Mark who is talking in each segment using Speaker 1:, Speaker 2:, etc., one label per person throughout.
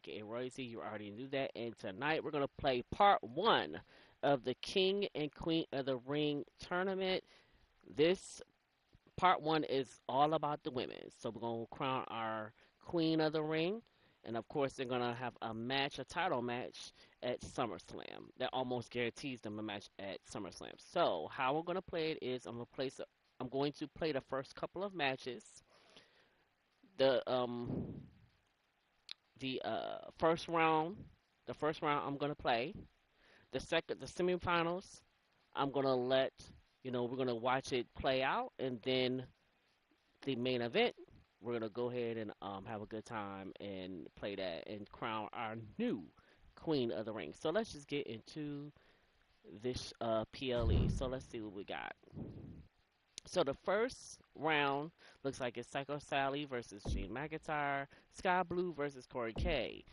Speaker 1: aka Royalty. You already knew that. And tonight we're gonna play part 1 of the King and Queen of the Ring tournament. This part 1 is all about the women. So we're gonna crown our Queen of the Ring. And of course, they're gonna have a match, a title match at SummerSlam. That almost guarantees them a match at SummerSlam. So how we're gonna play it is I'm going to play the first couple of matches. The first round, I'm gonna play. The semifinals, I'm gonna we're gonna watch it play out, and then the main event, we're gonna go ahead and have a good time and play that and crown our new Queen of the Ring. So let's just get into this PLE. So let's see what we got. So the first round looks like it's Psycho Sally versus Gene McIntyre, Sky Blue versus Corey K,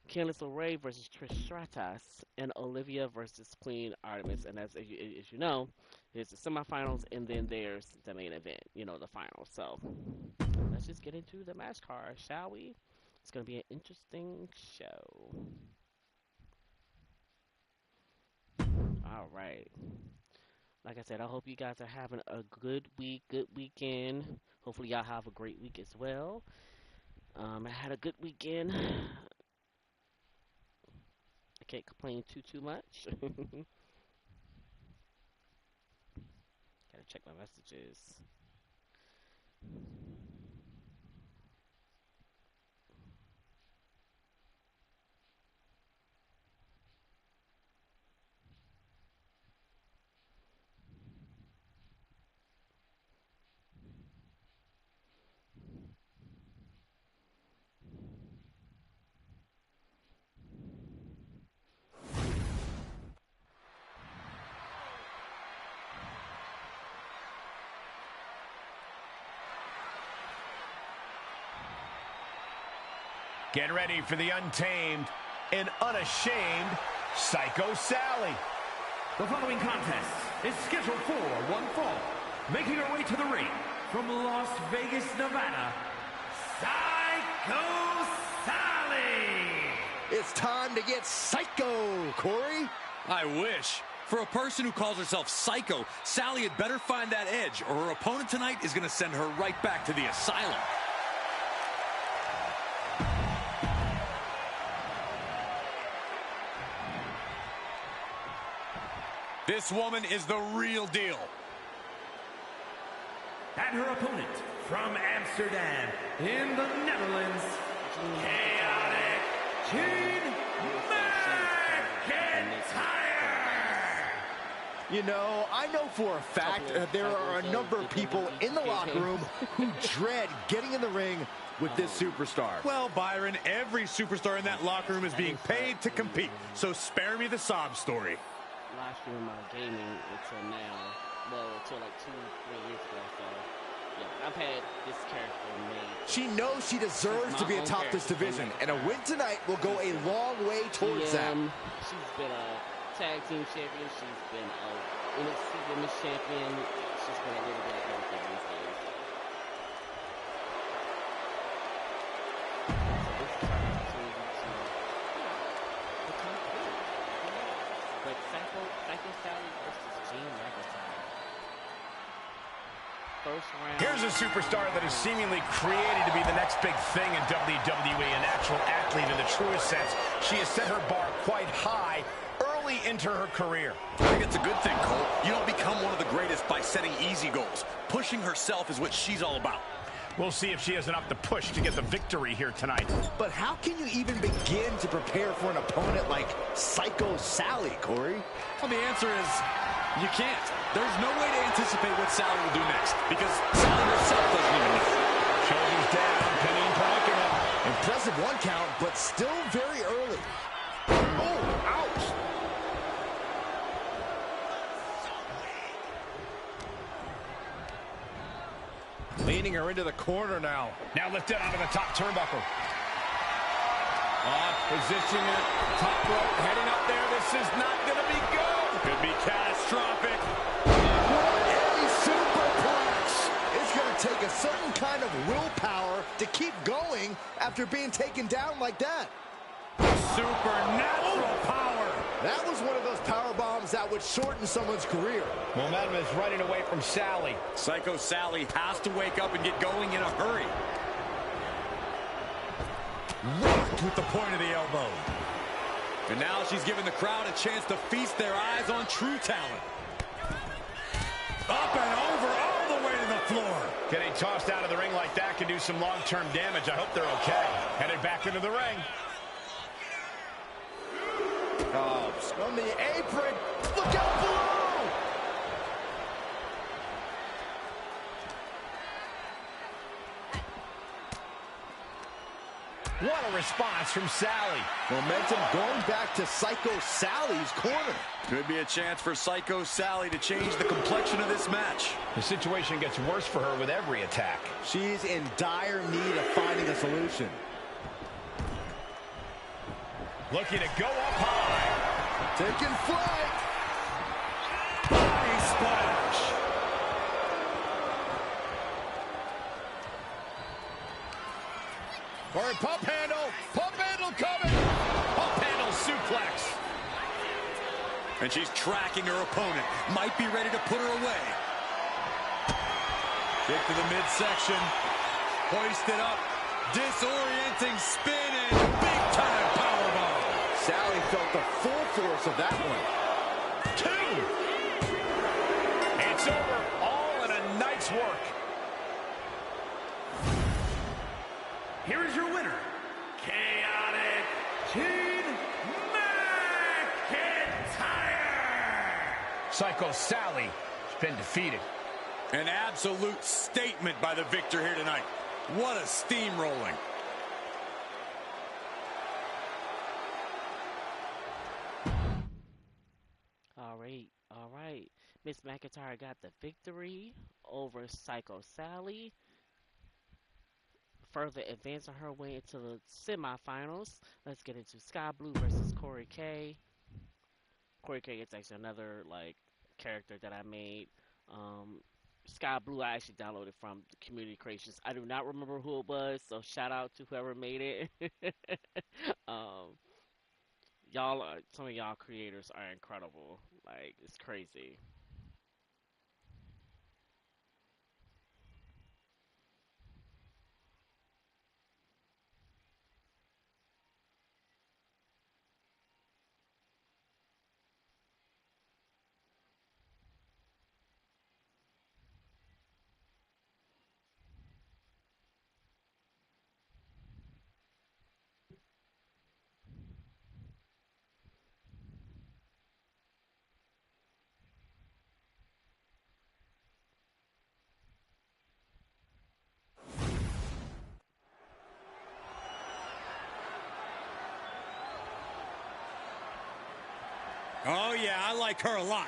Speaker 1: Candice LeRae versus Trish Stratus, and Olivia versus Queen Artemis. And as you know, there's the semifinals, and then there's the main event, the finals. So let's just get into the match card, shall we? It's going to be an interesting show. All right. Like I said, I hope you guys are having a good weekend. Hopefully y'all have a great week as well. I had a good weekend. I can't complain too much. Gotta check my messages.
Speaker 2: Get ready for the untamed and unashamed Psycho Sally.
Speaker 3: The following contest is scheduled for one fall. Making her way to the ring from Las Vegas, Nevada, Psycho Sally.
Speaker 4: It's time to get psycho, Corey.
Speaker 5: I wish. For a person who calls herself Psycho, Sally had better find that edge, or her opponent tonight is going to send her right back to the asylum.
Speaker 2: This woman is the real deal.
Speaker 3: And her opponent from Amsterdam in the Netherlands, Chaotic Gene McIntyre.
Speaker 4: I know for a fact there are a number of people in the locker room who dread getting in the ring with this superstar.
Speaker 2: Well, Byron, every superstar in that locker room is being paid to compete, so spare me the sob story.
Speaker 1: Last year my gaming until now, until like 2-3 years ago. So yeah, I've had this character made.
Speaker 4: She knows she deserves to be atop this division, and a win tonight will go a long way towards that.
Speaker 1: She's been a tag team champion. She's been a NXT Women's champion. She's been a little bit of everything these days. So this is her opportunity to become queen. But Psycho Sally versus Gene McIntyre. First round.
Speaker 2: Here's a superstar that is seemingly created to be the next big thing in WWE, an actual athlete in the truest sense. She has set her bar quite high early into her career.
Speaker 5: I think it's a good thing, Cole. You don't become one of the greatest by setting easy goals. Pushing herself is what she's all about.
Speaker 2: We'll see if she has enough to push to get the victory here tonight.
Speaker 4: But how can you even begin to prepare for an opponent like Psycho Sally, Corey?
Speaker 5: Well, the answer is you can't. There's no way to anticipate what Sally will do next, because Sally herself doesn't even know.
Speaker 2: Shoulders down, pinning predicament.
Speaker 4: Impressive one count, but still very early. Oh, ouch! Leaning her into the corner now.
Speaker 2: Now lifted onto the top turnbuckle.
Speaker 4: Position at top rope, heading up there. This is not going to be good.
Speaker 2: Could be catastrophic.
Speaker 4: What a superplex! It's going to take a certain kind of willpower to keep going after being taken down like that.
Speaker 5: supernatural power.
Speaker 4: That was one of those power bombs that would shorten someone's career.
Speaker 2: Momentum is running away from Sally.
Speaker 5: Psycho Sally has to wake up and get going in a hurry. Rocked with the point of the elbow. And now she's giving the crowd a chance to feast their eyes on true talent. Up and over, all the way to the floor.
Speaker 2: Getting tossed out of the ring like that can do some long-term damage. I hope they're okay. Headed back into the ring.
Speaker 4: Oh, on the apron. Look out below.
Speaker 2: What a response from Sally.
Speaker 4: Momentum going back to Psycho Sally's corner.
Speaker 5: Could be a chance for Psycho Sally to change the complexion of this match.
Speaker 2: The situation gets worse for her with every attack.
Speaker 4: She's in dire need of finding a solution.
Speaker 2: Looking to go up high.
Speaker 4: Taking flight.
Speaker 5: Body splash.
Speaker 2: Or a pump handle. Pump handle coming. Pump handle suplex.
Speaker 5: And she's tracking her opponent. Might be ready to put her away. Kick to the midsection. Hoisted up. Disorienting spin and big-time powerbomb.
Speaker 4: Sally felt the full force of that one.
Speaker 2: 2. It's over. All in a night's work.
Speaker 3: Here is your winner, Chaotic Team McIntyre.
Speaker 2: Psycho Sally has been defeated.
Speaker 5: An absolute statement by the victor here tonight. What a steamrolling.
Speaker 1: All right. Miss McIntyre got the victory over Psycho Sally, further advancing her way into the semifinals. Let's get into Sky Blue versus Corey K. Corey K is actually another character that I made. Sky Blue I actually downloaded from the community creations. I do not remember who it was, so shout out to whoever made it. Some of y'all creators are incredible. It's crazy.
Speaker 5: Oh, yeah, I like her a lot.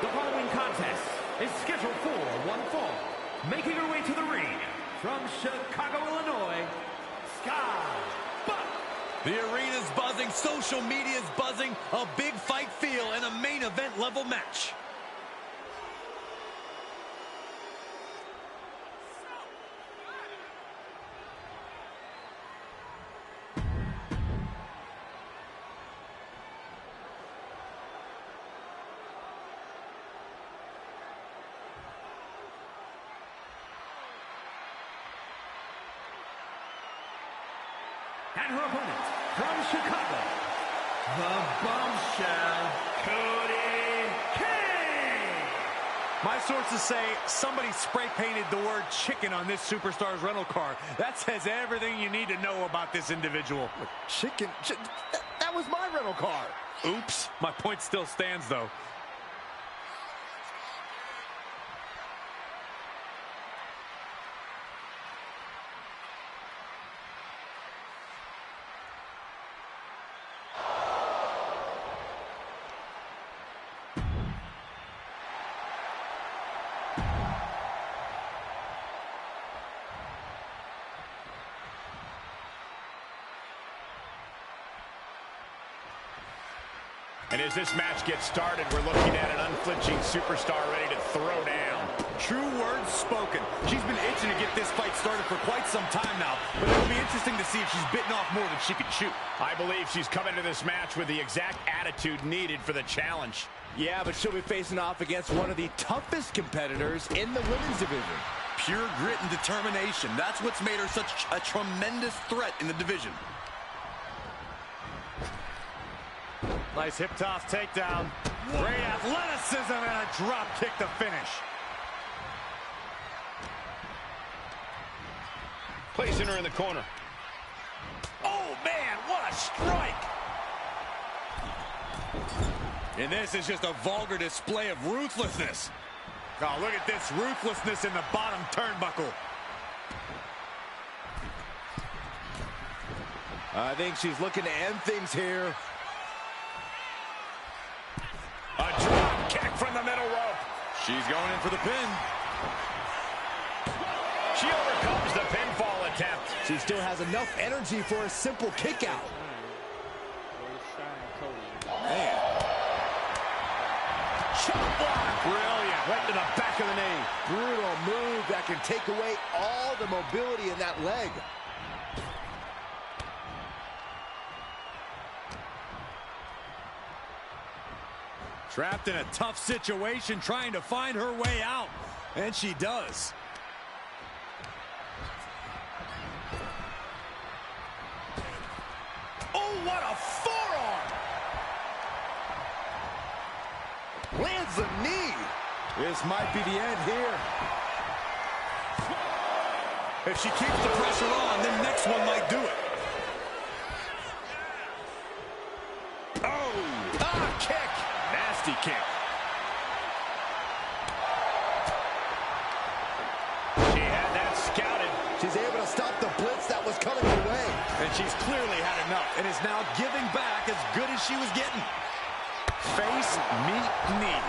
Speaker 3: The following contest is scheduled for one fall. Making her way to the ring from Chicago, Illinois, Sky Blue.
Speaker 5: The arena's buzzing, social media's buzzing, a big fight feel, and a main event level match.
Speaker 3: And her opponent from Chicago, the bombshell, Cody King.
Speaker 5: My sources say somebody spray painted the word chicken on this superstar's rental car. That says everything you need to know about this individual.
Speaker 4: Chicken. That was my rental car.
Speaker 5: Oops. My point still stands, though.
Speaker 2: And as this match gets started, we're looking at an unflinching superstar ready to throw down.
Speaker 5: True words spoken. She's been itching to get this fight started for quite some time now, but it'll be interesting to see if she's bitten off more than she can chew.
Speaker 2: I believe she's come into this match with the exact attitude needed for the challenge.
Speaker 4: Yeah, but she'll be facing off against one of the toughest competitors in the women's division.
Speaker 5: Pure grit and determination. That's what's made her such a tremendous threat in the division.
Speaker 6: Nice hip toss takedown. Great athleticism and a drop kick to finish.
Speaker 2: Placing her in the corner.
Speaker 5: Oh, man, what a strike! And this is just a vulgar display of ruthlessness.
Speaker 6: Oh, look at this ruthlessness in the bottom turnbuckle.
Speaker 4: I think she's looking to end things here.
Speaker 2: A drop kick from the middle rope.
Speaker 5: She's going in for the pin.
Speaker 2: She overcomes the pinfall attempt.
Speaker 4: She still has enough energy for a simple kick out.
Speaker 5: Man.
Speaker 4: Chop block.
Speaker 6: Brilliant. Right to the back of the knee.
Speaker 4: Brutal move that can take away all the mobility in that leg.
Speaker 5: Trapped in a tough situation, trying to find her way out. And she does.
Speaker 4: Oh, what a forearm! Lands a knee.
Speaker 5: This might be the end here. If she keeps the pressure on, the next one might do it. Oh!
Speaker 4: Ah, kick!
Speaker 5: Nasty kick.
Speaker 2: She had that scouted.
Speaker 4: She's able to stop the blitz that was coming her way.
Speaker 5: And she's clearly had enough and is now giving back as good as she was getting. Face, meet, knee.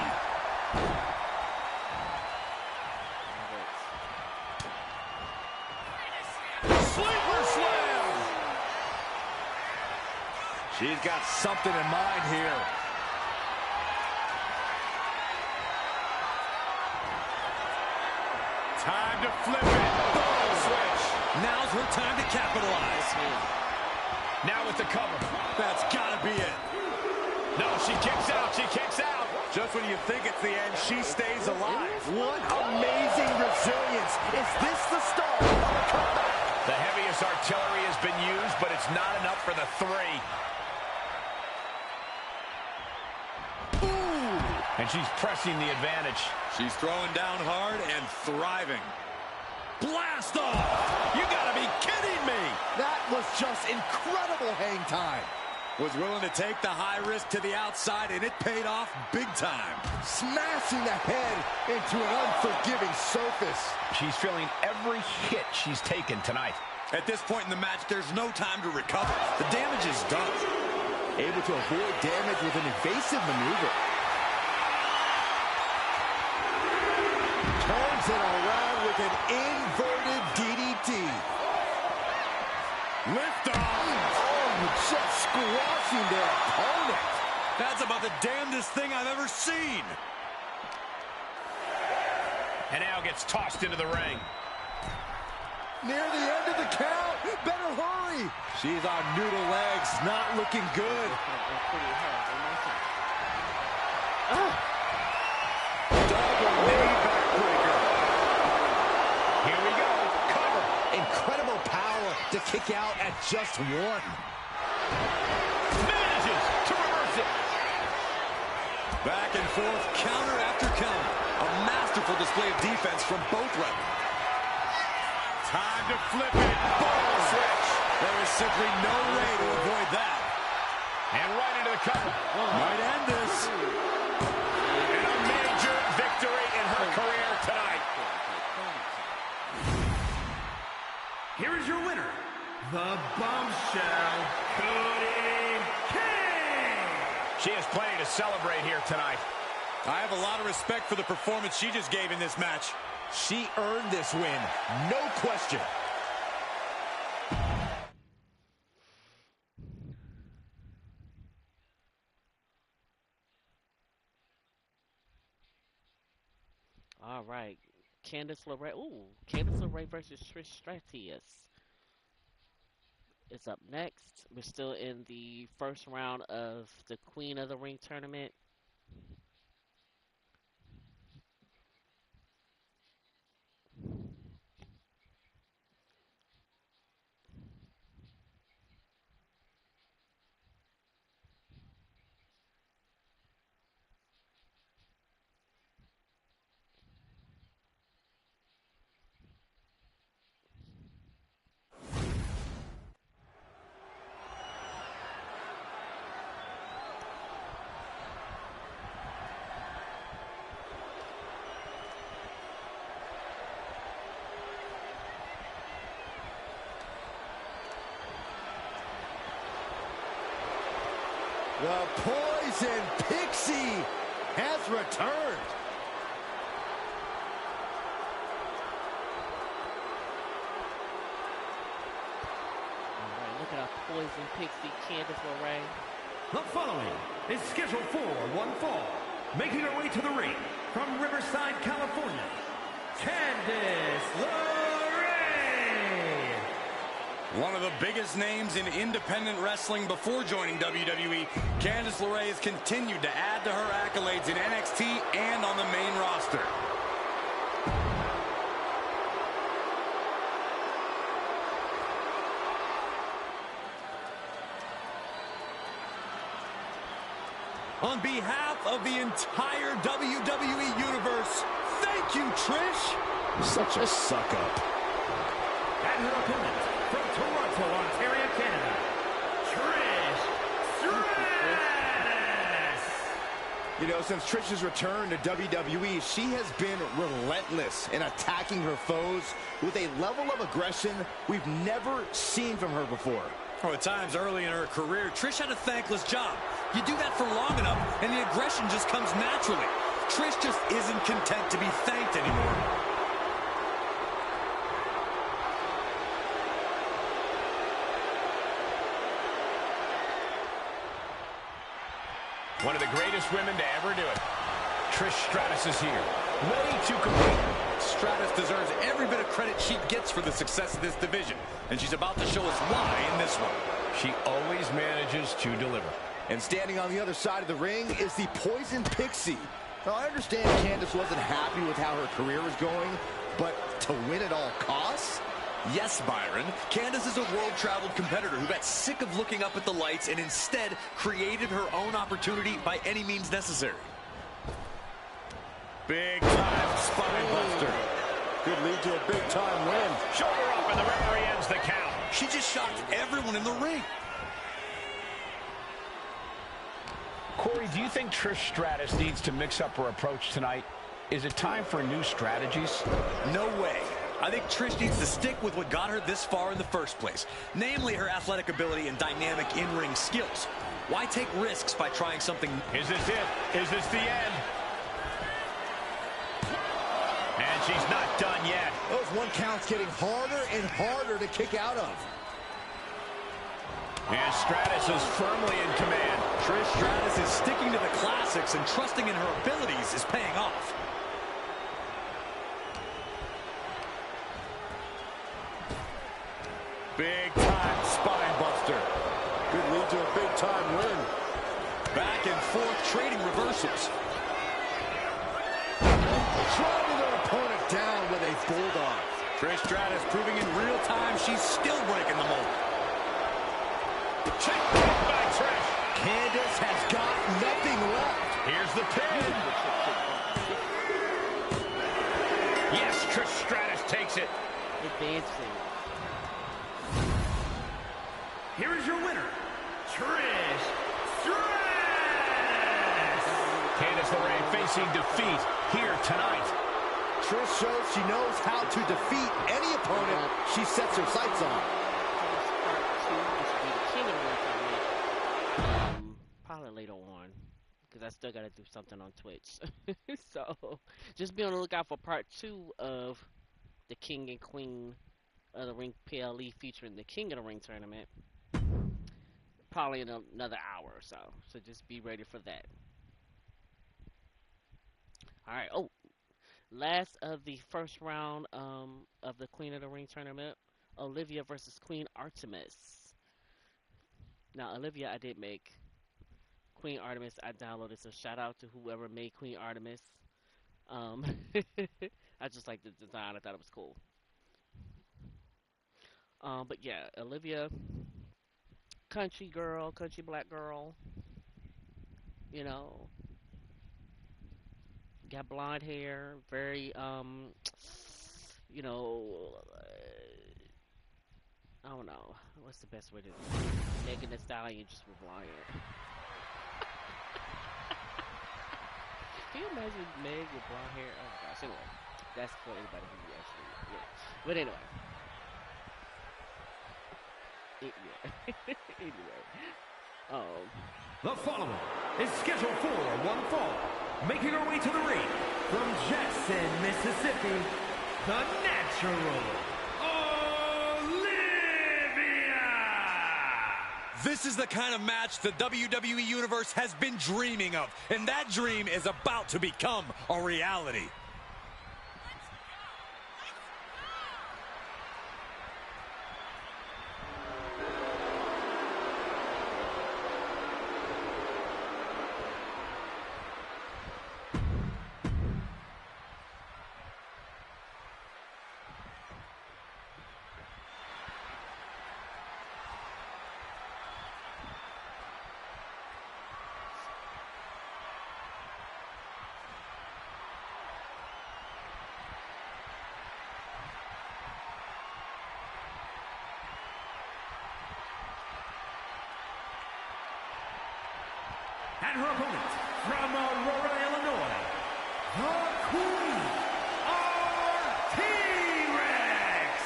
Speaker 4: Sleeper slam! She's got something in mind here.
Speaker 6: Time to flip it.
Speaker 2: Ball switch.
Speaker 5: Now's her time to capitalize.
Speaker 2: Now with the cover.
Speaker 5: That's gotta be it.
Speaker 2: No, she kicks out. She kicks out.
Speaker 6: Just when you think it's the end, she stays alive.
Speaker 4: What amazing resilience. Is this the start of a comeback?
Speaker 2: The heaviest artillery has been used, but it's not enough for the three.
Speaker 4: Ooh!
Speaker 2: And she's pressing the advantage.
Speaker 5: She's throwing down hard and thriving. Blast off! You gotta be kidding me!
Speaker 4: That was just incredible hang time.
Speaker 5: Was willing to take the high risk to the outside, and it paid off big time.
Speaker 4: Smashing the head into an unforgiving surface.
Speaker 2: She's feeling every hit she's taken tonight.
Speaker 5: At this point in the match, there's no time to recover. The damage is done.
Speaker 4: Able to avoid damage with an evasive maneuver. Turns it around with an inverted DDT.
Speaker 5: Lift off!
Speaker 4: Oh, just squashing their opponent.
Speaker 5: That's about the damnedest thing I've ever seen.
Speaker 2: And now gets tossed into the ring.
Speaker 4: Near the end of the count. Better hurry. She's on noodle legs. Not looking good. Double knee backbreaker.
Speaker 2: Here we go. Cover.
Speaker 4: Incredible power to kick out at just one.
Speaker 2: Manages to reverse it.
Speaker 5: Back and forth, counter after counter. A masterful display of defense from both wrestlers.
Speaker 6: Time to flip it.
Speaker 2: Ball switch.
Speaker 5: There is simply no way to avoid that.
Speaker 2: And right into the cover.
Speaker 5: Might end this.
Speaker 2: And a major victory in her career tonight.
Speaker 3: Here is your winner, the Bombshell, Cody King.
Speaker 2: She has plenty to celebrate here tonight.
Speaker 5: I have a lot of respect for the performance she just gave in this match.
Speaker 4: She earned this win. No question.
Speaker 1: All right. Candice LeRae. Ooh, Candice LeRae versus Trish Stratus is up next. We're still in the first round of the Queen of the Ring tournament.
Speaker 4: The Poison Pixie has returned.
Speaker 1: All right, look at our Poison Pixie, Candice LeRae.
Speaker 3: The following is scheduled for one fall. Making her way to the ring from Riverside, California, Candice LeRae.
Speaker 6: One of the biggest names in independent wrestling before joining WWE, Candice LeRae has continued to add to her accolades in NXT and on the main roster. On behalf of the entire WWE Universe, thank you, Trish!
Speaker 4: Such a suck-up.
Speaker 3: And her opponent from Toronto, Ontario, Canada, Trish Stratus.
Speaker 4: You know, since Trish's return to WWE, she has been relentless in attacking her foes with a level of aggression we've never seen from her before.
Speaker 6: Oh, at times early in her career, Trish had a thankless job. You do that for long enough, and the aggression just comes naturally. Trish just isn't content to be thanked anymore.
Speaker 2: One of the greatest women to ever do it. Trish Stratus is here, ready to compete.
Speaker 6: Stratus deserves every bit of credit she gets for the success of this division, and she's about to show us why in this one.
Speaker 2: She always manages to deliver.
Speaker 4: And standing on the other side of the ring is the Poison Pixie. Now, I understand Candice wasn't happy with how her career was going, but to win at all costs?
Speaker 6: Yes, Byron, Candice is a world-traveled competitor who got sick of looking up at the lights and instead created her own opportunity by any means necessary.
Speaker 2: Big-time spine buster.
Speaker 4: Could lead to a big-time win.
Speaker 2: Shoulder up, and the referee ends the count.
Speaker 6: She just shocked everyone in the ring.
Speaker 2: Corey, do you think Trish Stratus needs to mix up her approach tonight? Is it time for new strategies?
Speaker 6: No way. I think Trish needs to stick with what got her this far in the first place, namely her athletic ability and dynamic in-ring skills. Why take risks by trying something?
Speaker 2: Is this it? Is this the end? And she's not done yet.
Speaker 4: Those one counts getting harder and harder to kick out of.
Speaker 2: And Stratus is firmly in command.
Speaker 6: Trish Stratus is sticking to the classics, and trusting in her abilities is paying off.
Speaker 2: Big-time spine buster.
Speaker 4: Could lead to a big-time win.
Speaker 6: Back and forth, trading reversals.
Speaker 4: Driving their opponent down with a bulldog.
Speaker 6: Trish Stratus proving in real time she's still breaking the mold.
Speaker 2: Check by Trish.
Speaker 4: Candice has got nothing left.
Speaker 2: Here's the pin. Yes, Trish Stratus takes it.
Speaker 1: Advancing.
Speaker 3: Here is your winner, Trish Stratus.
Speaker 2: Candice LeRae facing defeat here tonight.
Speaker 4: Trish shows she knows how to defeat any opponent she sets her sights on.
Speaker 1: Probably later on, because I still got to do something on Twitch. So just be on the lookout for part 2 of the King and Queen of the Ring PLE featuring the King of the Ring tournament. Probably in another hour or so. So just be ready for that. All right. Oh, Last of the first round of the Queen of the Ring tournament, Olivia versus Queen Artemis. Now, Olivia, I did make. Queen Artemis, I downloaded. So shout out to whoever made Queen Artemis. Um, I just like the design. I thought it was cool. But yeah, Olivia, country girl, country black girl. You know, got blonde hair. Very you know, I don't know. What's the best way to Megan Thee Stallion just with blonde hair? Can you imagine Meg with blonde hair? Oh my gosh. Anyway, that's for anybody who actually, yeah. But anyway, yeah. Anyway,
Speaker 3: The following is scheduled for one fall. Making her way to the ring from Jackson, Mississippi, the Natural, Olivia!
Speaker 6: This is the kind of match the WWE Universe has been dreaming of, and that dream is about to become a reality.
Speaker 3: And her opponent from Aurora, Illinois, the Queen T-Rex!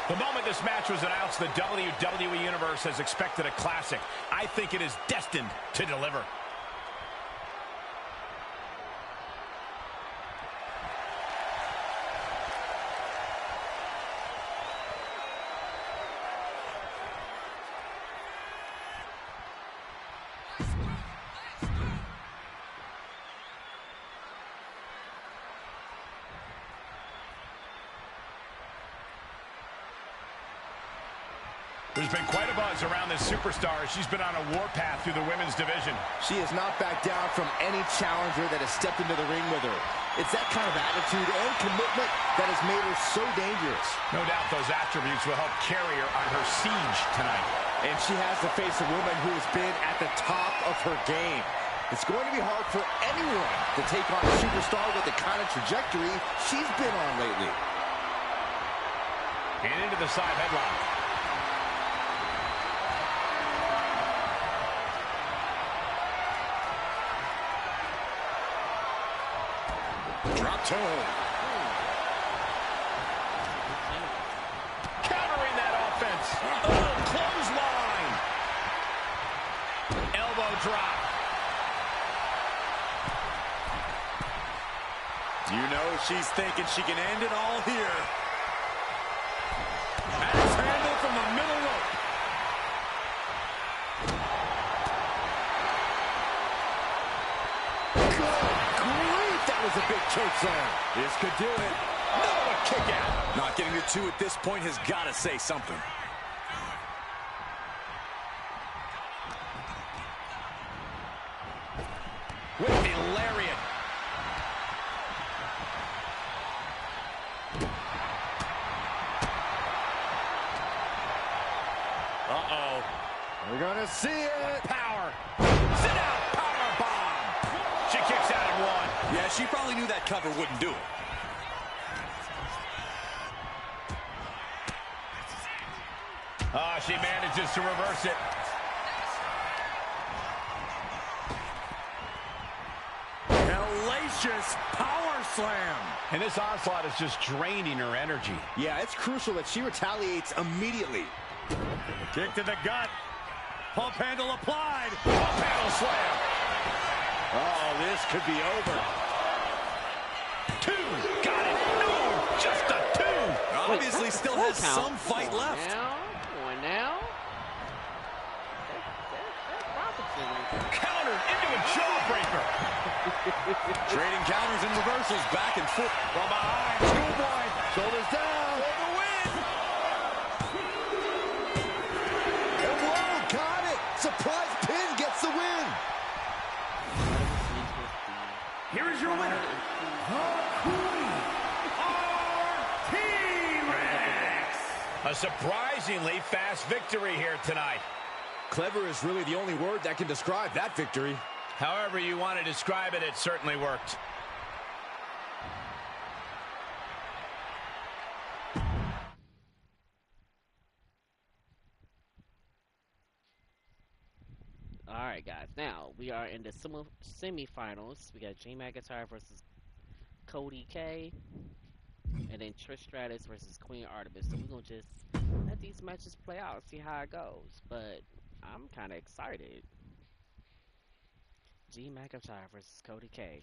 Speaker 2: The moment this match was announced, the WWE Universe has expected a classic. I think it is destined to deliver. There's been quite a buzz around this superstar as she's been on a warpath through the women's division.
Speaker 4: She has not backed down from any challenger that has stepped into the ring with her. It's that kind of attitude and commitment that has made her so dangerous.
Speaker 2: No doubt those attributes will help carry her on her siege tonight.
Speaker 4: And she has to face a woman who has been at the top of her game. It's going to be hard for anyone to take on a superstar with the kind of trajectory she's been on lately.
Speaker 2: And into the side headlock.
Speaker 4: Drop toe.
Speaker 2: Countering that offense. Oh, clothesline. Elbow drop.
Speaker 5: You know she's thinking she can end it all here. Axe handle from the middle rope.
Speaker 4: Was a big choke slam.
Speaker 5: This could do it.
Speaker 2: No, a kick out.
Speaker 6: Not getting to two at this point has got to say something.
Speaker 2: With the lariat.
Speaker 4: Uh-oh. We're gonna see it.
Speaker 2: Power. Sit out. Power bomb. She kicks out at one.
Speaker 6: Yeah, she probably knew that cover wouldn't do it.
Speaker 2: Oh, she manages to reverse it.
Speaker 5: Hellacious power slam.
Speaker 2: And this onslaught is just draining her energy.
Speaker 4: Yeah, it's crucial that she retaliates immediately.
Speaker 5: Kick to the gut. Pump handle applied.
Speaker 2: Pump handle slam.
Speaker 4: Oh, this could be over.
Speaker 2: Two. Got it. No, just a two.
Speaker 6: Obviously still has some fight left.
Speaker 1: Now.
Speaker 2: Countered into a jawbreaker.
Speaker 6: Trading counters and reversals back and forth. From behind, schoolboy.
Speaker 4: Shoulders down.
Speaker 6: For the win.
Speaker 4: And whoa, got it. Surprise pin gets the win.
Speaker 3: Here is your winner, the Queen, T-Rex.
Speaker 2: A surprisingly fast victory here tonight.
Speaker 4: Clever is really the only word that can describe that victory.
Speaker 2: However you want to describe it, it certainly worked.
Speaker 1: All right, guys. Now we are in the semifinals. We got Drew McIntyre versus Cody K, and then Trish Stratus versus Queen Artemis. So we're gonna just let these matches play out and see how it goes. But I'm kind of excited. Drew McIntyre versus Cody K.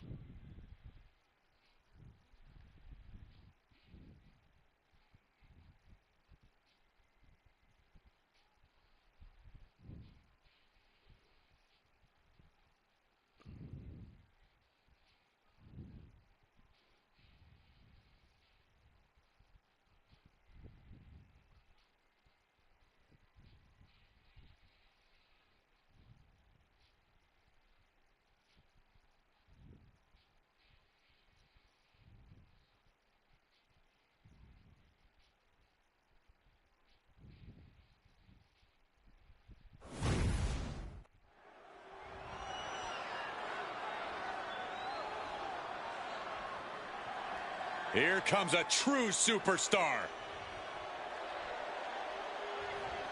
Speaker 5: Here comes a true superstar.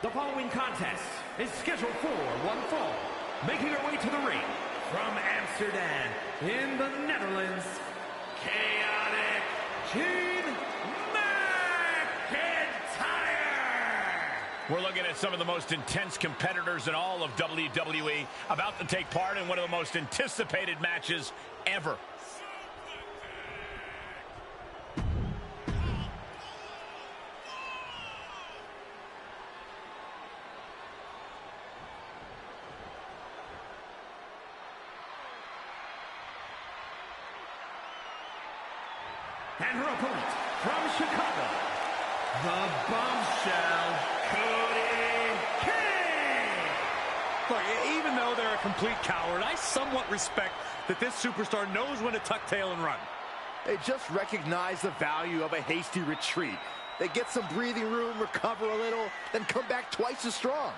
Speaker 3: The following contest is scheduled for one fall. Making her way to the ring from Amsterdam in the Netherlands, Chaotic Jean McIntyre.
Speaker 2: We're looking at some of the most intense competitors in all of WWE about to take part in one of the most anticipated matches ever.
Speaker 3: And her opponent from Chicago, the Bombshell, Cody King.
Speaker 5: Look, even though they're a complete coward, I somewhat respect that this superstar knows when to tuck tail and run.
Speaker 4: They just recognize the value of a hasty retreat. They get some breathing room, recover a little, then come back twice as strong.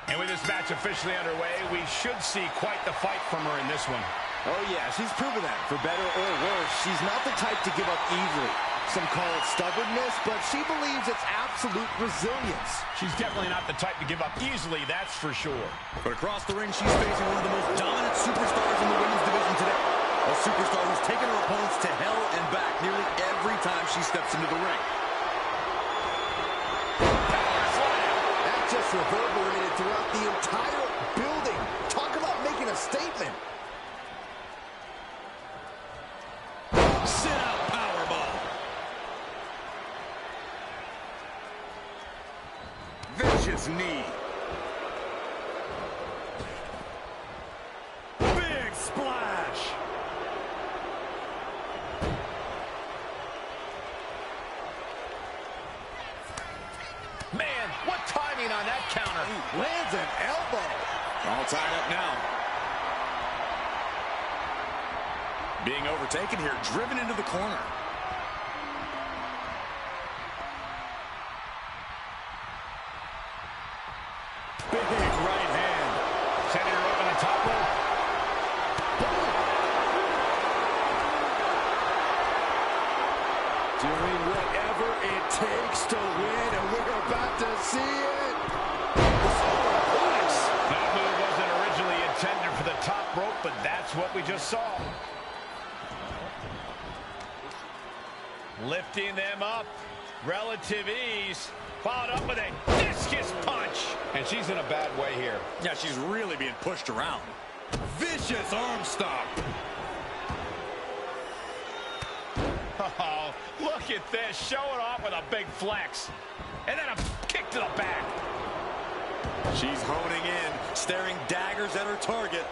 Speaker 2: And with this match officially underway, we should see quite the fight from her in this one.
Speaker 4: Oh yeah, she's proven that. For better or worse, she's not the type to give up easily. Some call it stubbornness, but she believes it's absolute resilience.
Speaker 2: She's definitely not the type to give up easily, that's for sure.
Speaker 6: But across the ring, she's facing one of the most dominant superstars in the women's division today. A superstar who's taken her opponents to hell and back nearly every time she steps into the ring.
Speaker 4: That just reverberated throughout the entire building. Talk about making a statement.
Speaker 6: Sit-out powerbomb. Vicious knee.
Speaker 5: Big splash.
Speaker 2: Man, what timing on that counter.
Speaker 4: Lands an elbow.
Speaker 6: All tied up now. Being overtaken here, driven into the corner.
Speaker 5: Big right hand.
Speaker 2: Setting her up on the top rope.
Speaker 4: Doing whatever it takes to win, and we're about to see it.
Speaker 2: That move wasn't originally intended for the top rope, but that's what we just saw. Lifting them up. Relative ease. Followed up with a discus punch. And she's in a bad way here.
Speaker 6: Yeah, she's really being pushed around. Vicious arm stomp.
Speaker 2: Oh, look at this. Showing off with a big flex. And then a kick to the back.
Speaker 6: She's honing in, staring daggers at her target.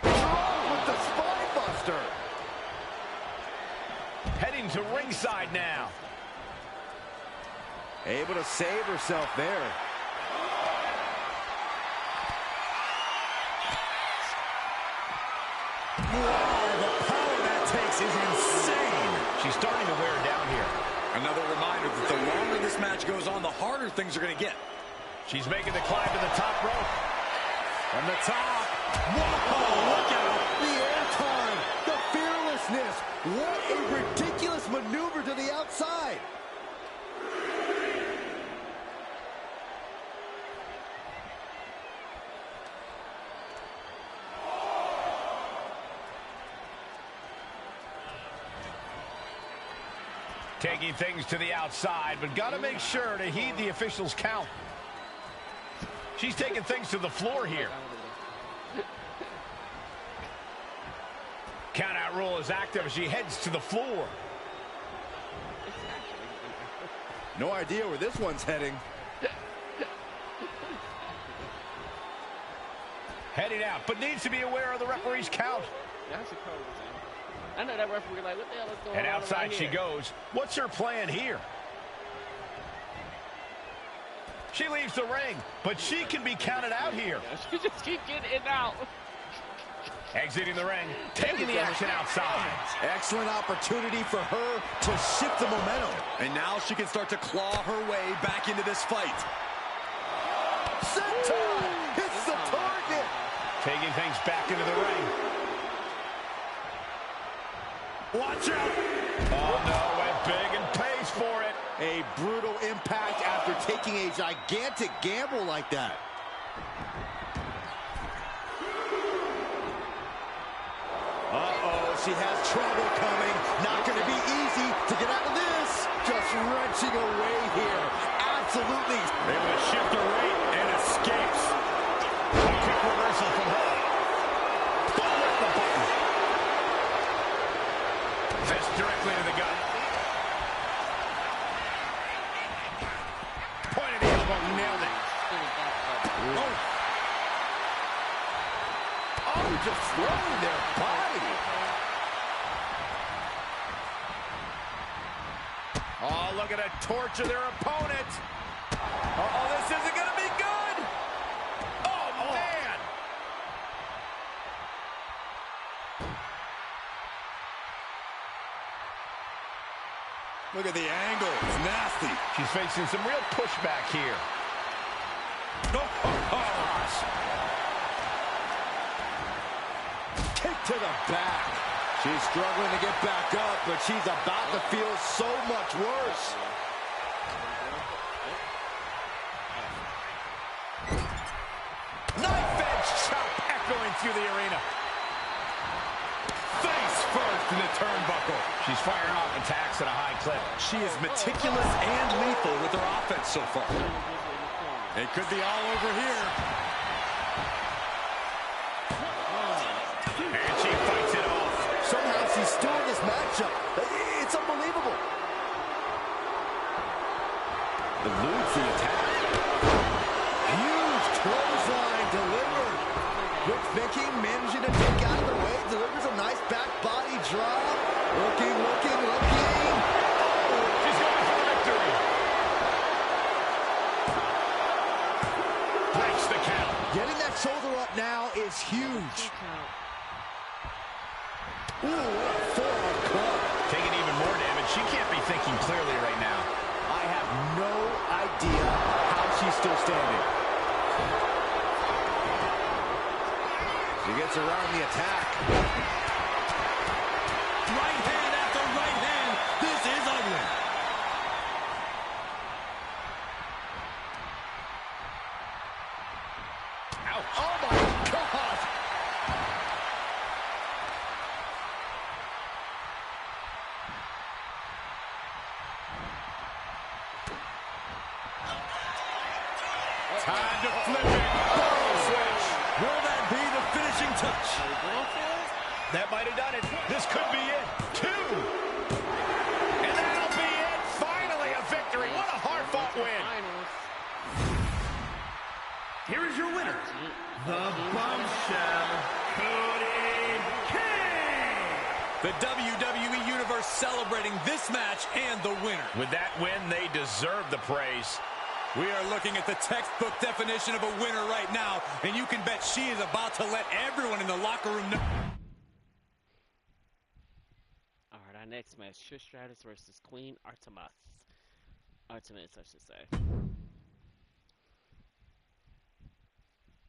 Speaker 4: With the spine buster.
Speaker 2: Heading to ringside now.
Speaker 4: Able to save herself there.
Speaker 6: Wow, the power that takes is insane.
Speaker 2: She's starting to wear down here.
Speaker 6: Another reminder that the longer this match goes on, the harder things are going to get.
Speaker 2: She's making the climb to the top rope.
Speaker 6: From the top. Whoa, look out.
Speaker 4: The airtime, the fearlessness. What a ridiculous maneuver to the outside.
Speaker 2: Taking things to the outside, but got to make sure to heed the official's count. She's taking things to the floor here. Countout rule is active as she heads to the floor.
Speaker 4: No idea where this one's heading.
Speaker 2: Heading out, but needs to be aware of the referee's count.
Speaker 1: That's a cold thing. I know that referee like, what the hell is going on?
Speaker 2: And outside
Speaker 1: right
Speaker 2: she
Speaker 1: here?
Speaker 2: goes. What's her plan here? She leaves the ring, but she can be counted out here.
Speaker 1: She just keep getting in and out.
Speaker 2: Exiting the ring, taking the action outside.
Speaker 4: Excellent opportunity for her to shift the momentum.
Speaker 6: And now she can start to claw her way back into this fight.
Speaker 4: Senton hits the target.
Speaker 2: Taking things back into the ring.
Speaker 6: Watch out!
Speaker 2: Oh no, went big and pays for it.
Speaker 4: A brutal impact after taking a gigantic gamble like that. Uh-oh, she has trouble coming. Not going to be easy to get out of this. Just wrenching away here. Absolutely.
Speaker 2: Able to shift her weight and escapes. A quick reversal from her. Boom with the button. Fist directly to the gut. Point of the elbow, nailed it.
Speaker 4: Oh, just throwing their body.
Speaker 2: Oh, look at it, torture their opponent. Uh-oh, this isn't going to be good. Oh, man.
Speaker 6: Look at the angle. It's nasty.
Speaker 2: She's facing some real pushback here.
Speaker 4: Kick to the back. She's struggling to get back up, but she's about to feel so much worse.
Speaker 2: Knife edge chop echoing through the arena.
Speaker 6: Face first in the turnbuckle.
Speaker 2: She's firing off attacks at a high clip.
Speaker 6: She is meticulous and lethal with her offense so far. It could be all over here.
Speaker 2: And she fights it off.
Speaker 4: Somehow she's still in this matchup. It's unbelievable. Eludes the attack. Huge clothesline delivered. Quick thinking, managing to take out of the way. Delivers a nice back body drop. Looking.
Speaker 2: She's going for victory. Breaks the count.
Speaker 4: Getting that shoulder up now is huge. Ooh, what a forearm club.
Speaker 2: Taking even more damage. She can't be thinking clearly right now.
Speaker 4: I have no idea how she's still standing. She gets around the attack.
Speaker 6: Right hand after right hand. This is ugly.
Speaker 2: Ouch.
Speaker 4: Oh my God!
Speaker 2: Time to flip it. Ball switch.
Speaker 4: Will that be the finishing touch?
Speaker 1: Are we going for it?
Speaker 2: That might have done it. This could be it. 2. And that'll be it. Finally a victory. What a hard-fought win.
Speaker 3: Here is your winner, the Bombshell, Cody King.
Speaker 6: The WWE Universe celebrating this match and the winner.
Speaker 2: With that win, they deserve the praise.
Speaker 6: We are looking at the textbook definition of a winner right now, and you can bet she is about to let everyone in the locker room know.
Speaker 1: All right, our next match: Trish Stratus versus Queen Artemis. Artemis, I should say.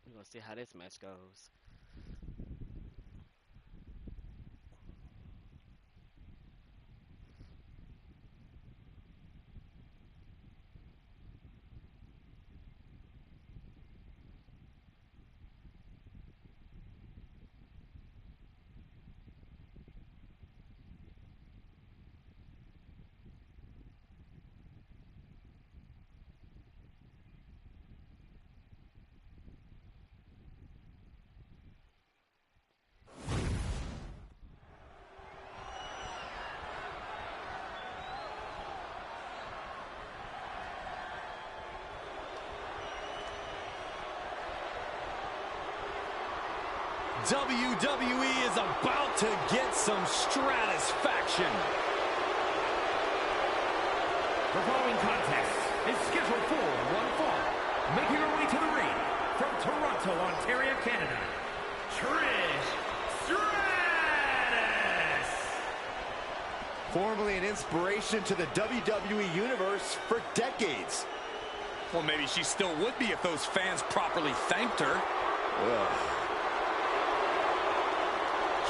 Speaker 1: We're gonna see how this match goes.
Speaker 4: WWE is about to get some stratisfaction.
Speaker 3: The following contest is scheduled for one fall. Making her way to the ring from Toronto, Ontario, Canada, Trish Stratus.
Speaker 4: Formerly an inspiration to the WWE Universe for decades.
Speaker 6: Well, maybe she still would be if those fans properly thanked her.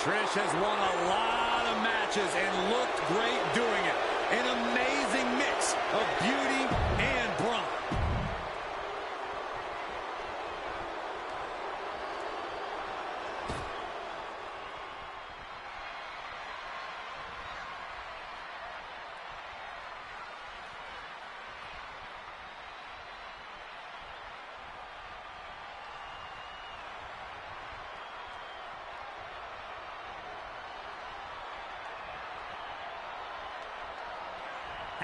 Speaker 6: Trish has won a lot of matches and looked great doing it. An amazing mix of beauty and brawn.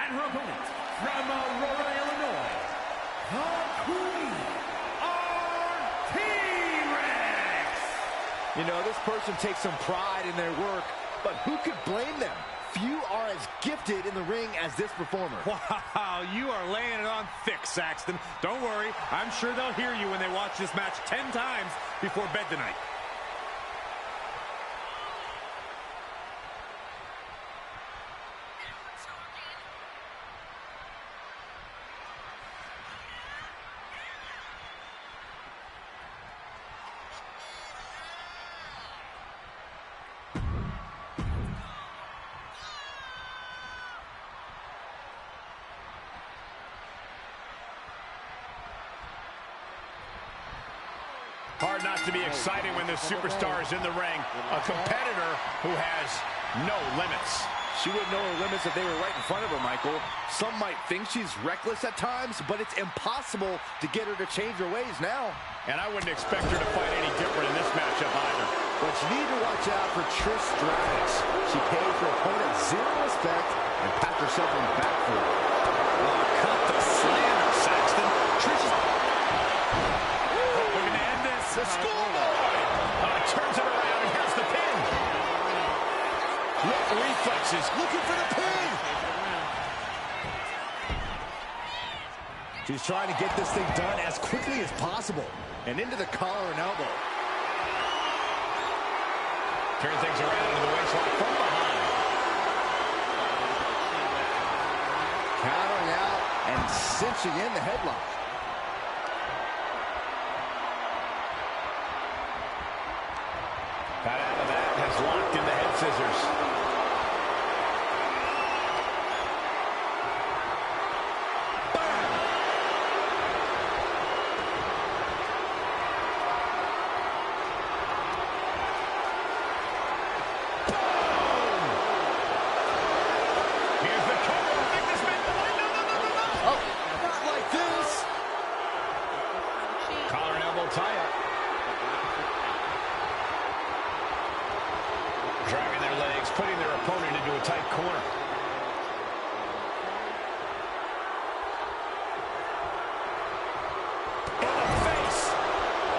Speaker 3: And her opponent from Aurora, Illinois, the Queen T-Rex.
Speaker 4: You know, this person takes some pride in their work, but who could blame them? Few are as gifted in the ring as this performer.
Speaker 5: Wow, you are laying it on thick, Saxton. Don't worry, I'm sure they'll hear you when they watch this match 10 times before bed tonight.
Speaker 2: Hard not to be excited when the superstar is in the ring. A competitor who has no limits.
Speaker 4: She wouldn't know her limits if they were right in front of her, Michael. Some might think she's reckless at times, but it's impossible to get her to change her ways now.
Speaker 2: And I wouldn't expect her to fight any different in this matchup either.
Speaker 4: But you need to watch out for Trish Stratus. She paid her opponent zero respect and packed herself on the back foot.
Speaker 6: Oh, cut the slander, Saxton. Trish is...
Speaker 2: Looking to end this. The schoolboy. Turns it around, and here's the pin. Quick reflexes, looking for the pin.
Speaker 4: She's trying to get this thing done as quickly as possible. And into the collar and elbow.
Speaker 2: Turn things around into the waistline from behind.
Speaker 4: Countering out and cinching in the headlock.
Speaker 2: Got out of that, has locked in the head scissors. elbow tie-up. Dragging their legs, putting their opponent into a tight corner. In the face.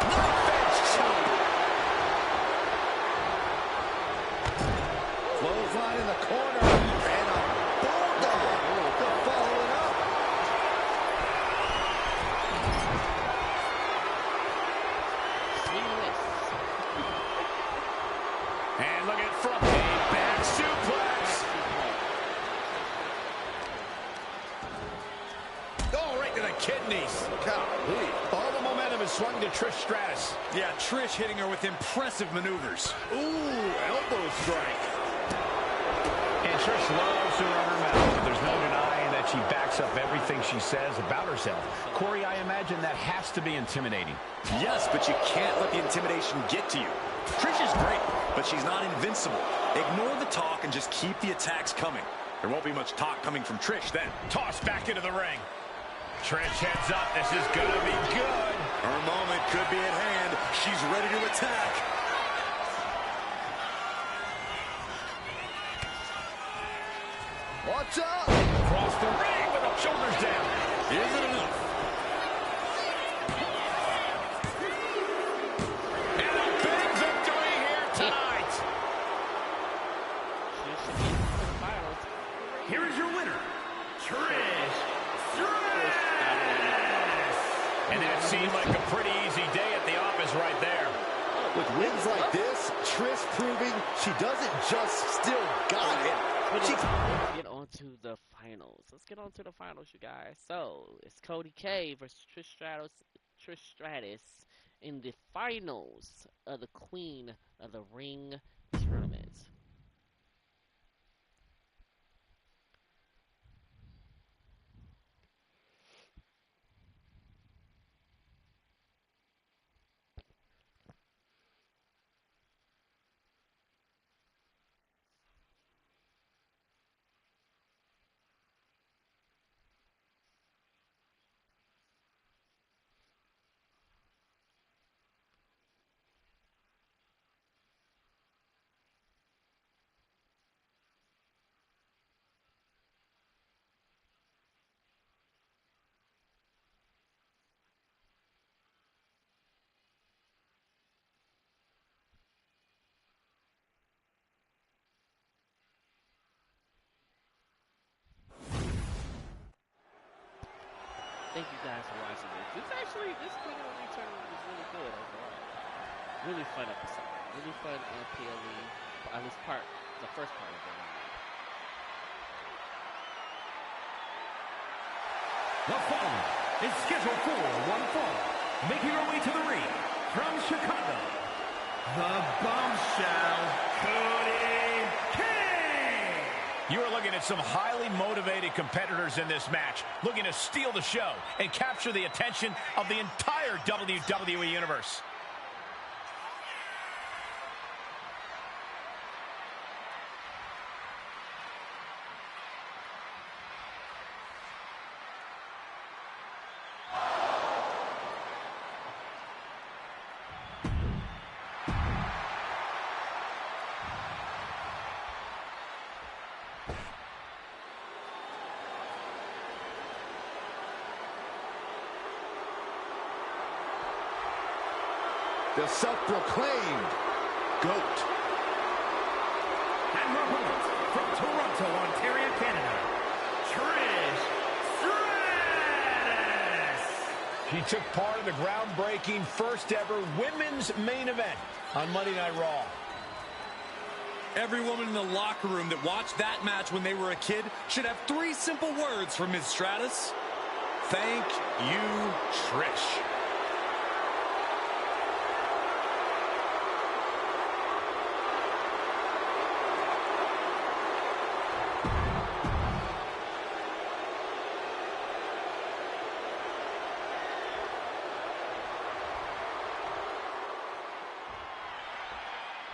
Speaker 2: Knife edge chop.
Speaker 4: Clothesline in the corner. And a bulldog to follow it up.
Speaker 2: And look at from a back suplex. Oh, right to the kidneys. Golly. All the momentum is swung to Trish Stratus.
Speaker 5: Yeah, Trish hitting her with impressive maneuvers.
Speaker 2: Ooh, elbow strike. And Trish loves to run her mouth, but there's no denying that she backs up everything she says about herself. Corey, I imagine that has to be intimidating.
Speaker 6: Yes, but you can't let the intimidation get to you. Trish is great, but she's not invincible. Ignore the talk and just keep the attacks coming. There won't be much talk coming from Trish then.
Speaker 2: Tossed back into the ring. Trish heads up. This is going to be good.
Speaker 6: Her moment could be at hand. She's ready to attack.
Speaker 4: Watch out!
Speaker 2: Across the ring with the shoulders down.
Speaker 6: Is it enough?
Speaker 2: And a big victory here tonight.
Speaker 3: Here is your winner, Trish Stratus.
Speaker 2: And that seemed like a pretty easy day at the office right there.
Speaker 4: With wins like this, Trish proving she doesn't just still got it. She...
Speaker 1: Get on to the finals. Let's get on to the finals, you guys. So, it's Cody K versus Trish Stratus in the finals of the Queen of the Ring tournament. Thank you guys for watching this. This Queen of the Ring tournament was really good overall. Really fun episode. Really fun on PLE. At least the first part of it.
Speaker 3: The following is scheduled for one fall. Making her way to the ring from Chicago, the Bombshell, Cody King.
Speaker 2: You are looking at some highly motivated competitors in this match, looking to steal the show and capture the attention of the entire WWE Universe.
Speaker 4: The self-proclaimed GOAT.
Speaker 3: And her opponent from Toronto, Ontario, Canada, Trish Stratus.
Speaker 2: She took part in the groundbreaking first ever women's main event on Monday Night Raw.
Speaker 6: Every woman in the locker room that watched that match when they were a kid should have 3 simple words from Ms. Stratus. Thank you, Trish.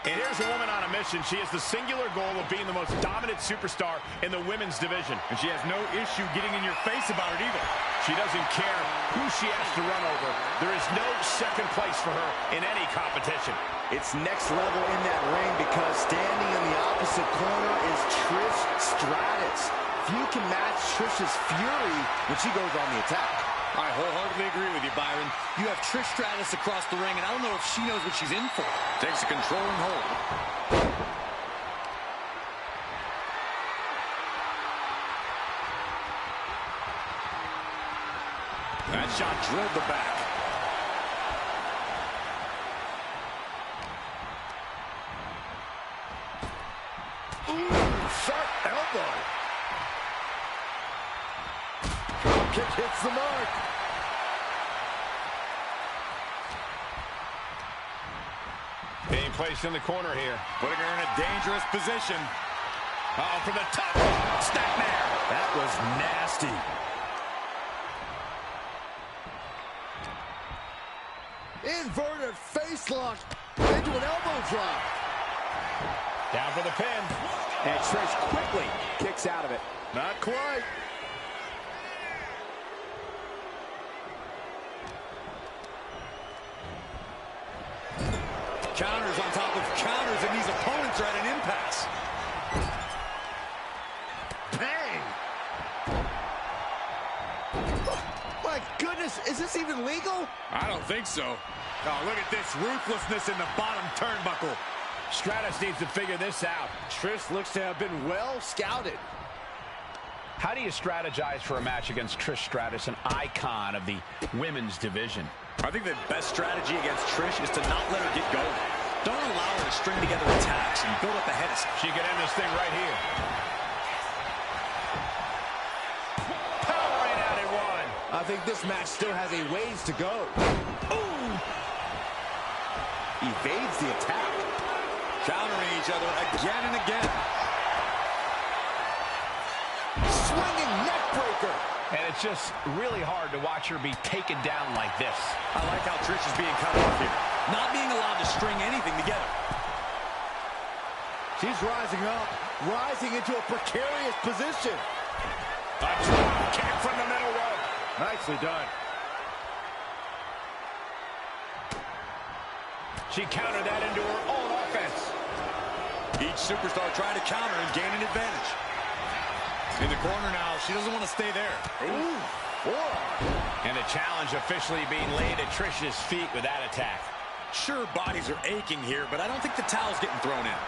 Speaker 2: And here's a woman on a mission. She has the singular goal of being the most dominant superstar in the women's division.
Speaker 5: And she has no issue getting in your face about it either.
Speaker 2: She doesn't care who she has to run over. There is no second place for her in any competition.
Speaker 4: It's next level in that ring because standing in the opposite corner is Trish Stratus. Few can match Trish's fury when she goes on the attack.
Speaker 6: I wholeheartedly agree with you, Byron. You have Trish Stratus across the ring, and I don't know if she knows what she's in for. Takes a controlling hold. That shot drilled the back.
Speaker 4: Ooh, sharp elbow. Drop kick hits the mark.
Speaker 2: Being placed in the corner here.
Speaker 5: Putting her in a dangerous position.
Speaker 2: Oh, from the top. Snapmare.
Speaker 4: That was nasty. Inverted face lock into an elbow drop.
Speaker 2: Down for the pin.
Speaker 4: And Trish quickly kicks out of it.
Speaker 2: Not quite.
Speaker 6: Counters on top of counters, and these opponents are at an impasse.
Speaker 4: Bang! My goodness, is this even legal?
Speaker 5: I don't think so. Oh, look at this ruthlessness in the bottom turnbuckle.
Speaker 2: Stratus needs to figure this out.
Speaker 4: Trish looks to have been well scouted.
Speaker 2: How do you strategize for a match against Trish Stratus, an icon of the women's division?
Speaker 6: I think the best strategy against Trish is to not let her get going. Don't allow her to string together attacks and build up ahead of schedule.
Speaker 2: She could end this thing right here. Powering out at one.
Speaker 4: I think this match still has a ways to go. Ooh! Evades the attack.
Speaker 6: Countering each other again and again.
Speaker 4: Swinging neck breaker.
Speaker 2: And it's just really hard to watch her be taken down like this.
Speaker 6: I like how Trish is being cut off here. Not being allowed to string anything together.
Speaker 4: She's rising up, rising into a precarious position.
Speaker 2: A drop kick from the middle rope.
Speaker 4: Nicely done.
Speaker 2: She countered that into her own offense.
Speaker 6: Each superstar trying to counter and gain an advantage. In the corner now, she doesn't want to stay there.
Speaker 4: Ooh, forearm.
Speaker 2: And the challenge officially being laid at Trish's feet with that attack.
Speaker 6: Sure, bodies are aching here, but I don't think the towel's getting thrown in.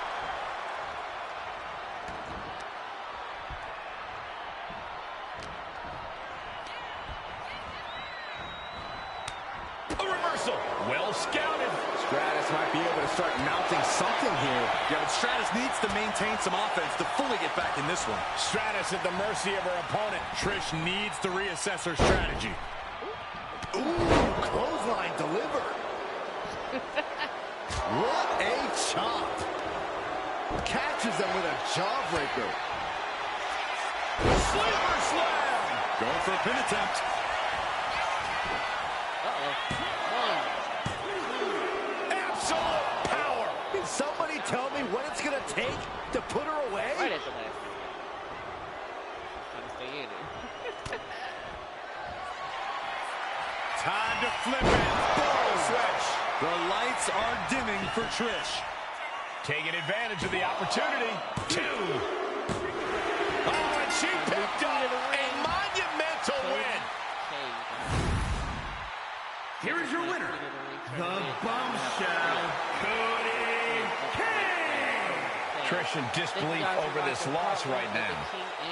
Speaker 2: A reversal. Well scouted.
Speaker 4: Stratus might be able to start mounting something here.
Speaker 6: Yeah, but Stratus needs to maintain some offense to fully get back in this one.
Speaker 2: Stratus at the mercy of her opponent.
Speaker 5: Trish needs to reassess her strategy.
Speaker 4: Ooh, clothesline delivered. What a chop. Catches them with a jawbreaker.
Speaker 2: Sleeper slam.
Speaker 6: Going for a pin attempt.
Speaker 2: Absolute power.
Speaker 4: Can somebody tell me what it's going to take to put her away?
Speaker 1: Right at the last. Trying to stay in it.
Speaker 5: Time to flip it.
Speaker 2: Full switch.
Speaker 6: The lights are dimming for Trish.
Speaker 2: Taking advantage of the opportunity. Two. Oh, and she picked up a monumental win.
Speaker 3: Here is your winner, the Bombshell, Cody King.
Speaker 2: Trish in disbelief over this loss right now.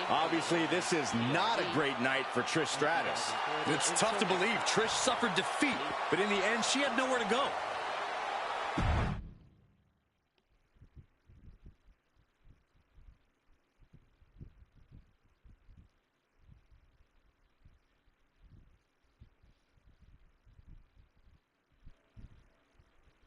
Speaker 4: Obviously, this is not a great night for Trish Stratus.
Speaker 6: It's tough to believe Trish suffered defeat, but in the end, she had nowhere to go.